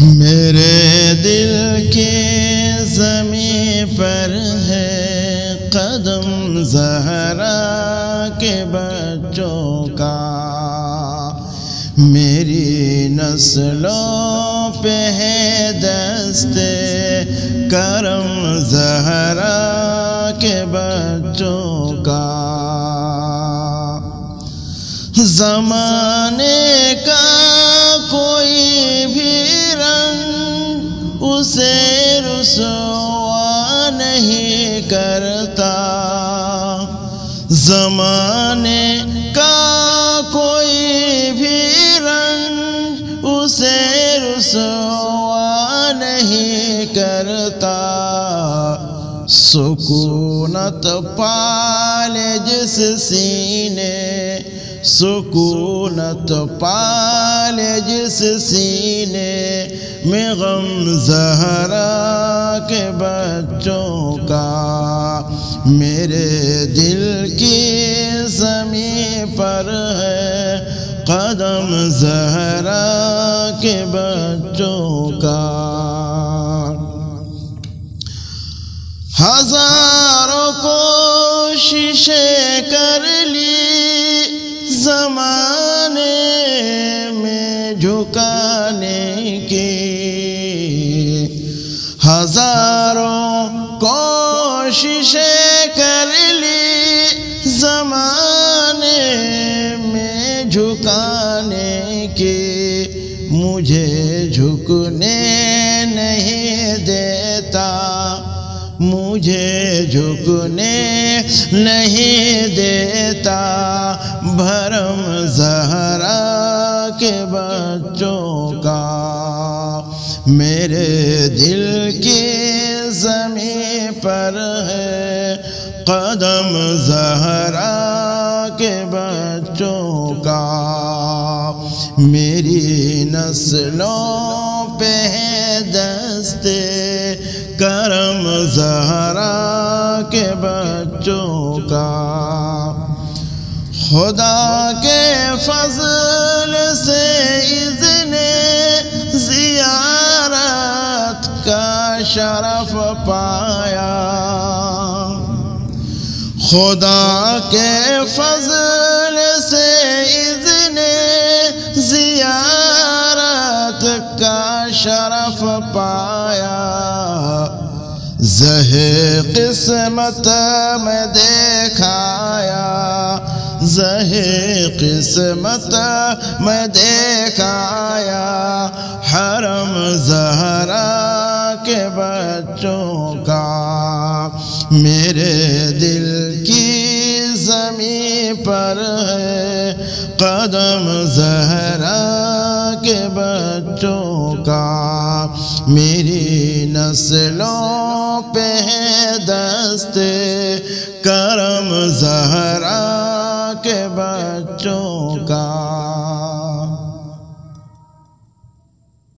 मेरे दिल के ज़मीं पर है कदम ज़हरा के बच्चों का। मेरी नस्लों पे है दस्ते करम ज़हरा के बच्चों का। ज़माने का कोई भी रंग उसे रुसवा नहीं करता। ज़माने का कोई भी रंग उसे रुसवा नहीं करता। सुकूनत पाले जिस सीने, सुकूनत पाले जिस सीने में गम ज़हरा के बच्चों का। मेरे दिल की ज़मीं पर है कदम ज़हरा के बच्चों का। हज़ारों कोशिशें कर ली ज़माने में झुकाने की। हज़ारों कोशिशें कर ली ज़माने में झुकाने की। मुझे झुकने नहीं देता, मुझे झुकने नहीं देता भरम ज़हरा के बच्चों का। मेरे दिल की ज़मीं पर है कदम ज़हरा के बच्चों का। मेरी नस्लों पे है दस्ते करम ज़हरा के बच्चों का। खुदा के फज़ल से इज़्ने ज़ियारत का शरफ़ पाया। खुदा के फज़ल से इज़्ने ज़ियारत का शरफ़ पाया। ज़हे किस्मत में देखाया, ज़हे किस्मत में देखाया हरम ज़हरा के बच्चों का। मेरे दिल की ज़मीं पर है कदम ज़हरा के बच्चों का। मेरी नस्लों पे है दस्ते करम ज़हरा के बच्चों का।